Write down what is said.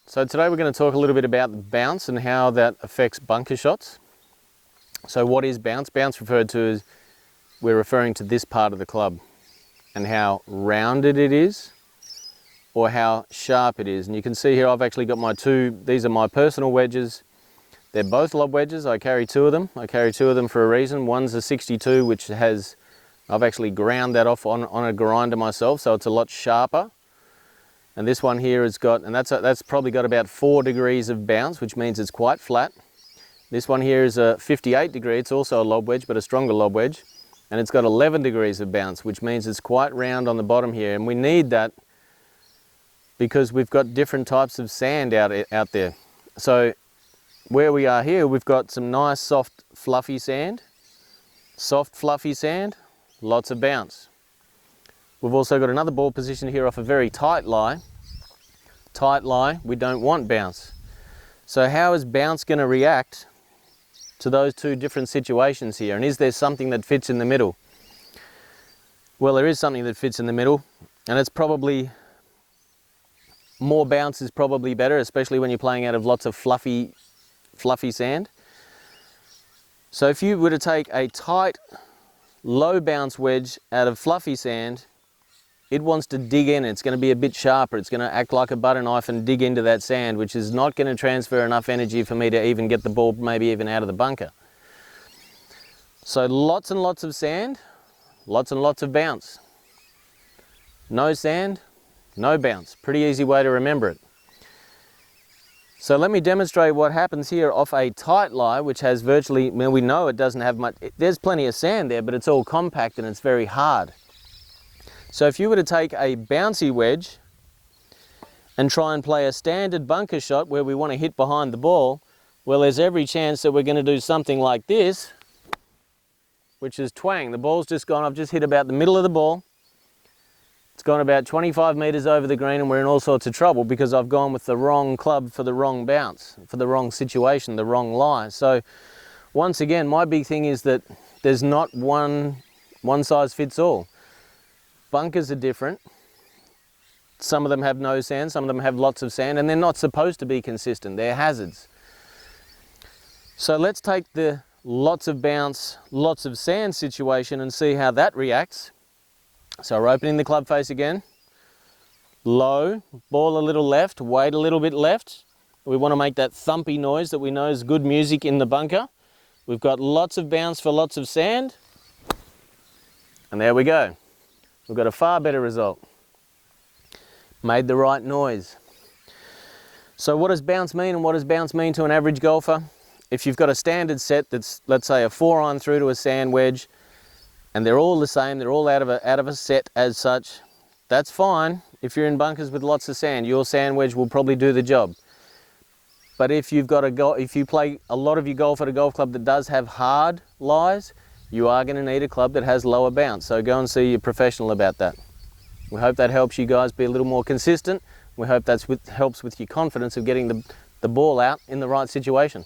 So today we're going to talk a little bit about the bounce and how that affects bunker shots. So what is bounce? Bounce referred to as, we're referring to this part of the club and how rounded it is or how sharp it is. And you can see here I've actually got my these are my personal wedges. They're both lob wedges. I carry two of them. I carry two of them for a reason. One's a 62, which I've actually ground that off on a grinder myself, so it's a lot sharper. And this one here has got, and that's probably got about 4 degrees of bounce, which means it's quite flat. This one here is a 58 degree. It's also a lob wedge, but a stronger lob wedge. And it's got 11 degrees of bounce, which means it's quite round on the bottom here. And we need that because we've got different types of sand out there. So where we are here, we've got some nice soft fluffy sand, lots of bounce. We've also got another ball position here off a very tight lie. Tight lie, we don't want bounce. So how is bounce going to react to those two different situations here? And is there something that fits in the middle? Well, there is something that fits in the middle, and it's probably more bounce is probably better, especially when you're playing out of lots of fluffy sand. So if you were to take a tight, low bounce wedge out of fluffy sand, it wants to dig in. It's going to be a bit sharper. It's going to act like a butter knife and dig into that sand, which is not going to transfer enough energy for me to even get the ball maybe even out of the bunker. So lots and lots of sand, lots and lots of bounce. No sand, no bounce. Pretty easy way to remember it. So let me demonstrate what happens here off a tight lie, which has virtually, well, we know it doesn't have much, there's plenty of sand there, but it's all compact and it's very hard. So if you were to take a bouncy wedge and try and play a standard bunker shot where we want to hit behind the ball, well, there's every chance that we're going to do something like this, which is twang. The ball's just gone, I've just hit about the middle of the ball. It's gone about 25 meters over the green and we're in all sorts of trouble because I've gone with the wrong club for the wrong bounce, for the wrong situation, the wrong lie. So once again, my big thing is that there's not one size fits all. Bunkers are different. Some of them have no sand, some of them have lots of sand, and they're not supposed to be consistent. They're hazards. So let's take the lots of bounce, lots of sand situation and see how that reacts. So we're opening the club face again. Low, ball a little left, weight a little bit left. We want to make that thumpy noise that we know is good music in the bunker. We've got lots of bounce for lots of sand. And there we go. We've got a far better result. Made the right noise. So what does bounce mean, and what does bounce mean to an average golfer? If you've got a standard set that's, let's say, a 4-iron through to a sand wedge, and they're all the same, they're all out of a set as such, that's fine. If you're in bunkers with lots of sand, your sand wedge will probably do the job. But if you play a lot of your golf at a golf club that does have hard lies, you are going to need a club that has lower bounce. So go and see your professional about that. We hope that helps you guys be a little more consistent. We hope that helps with your confidence of getting the ball out in the right situation.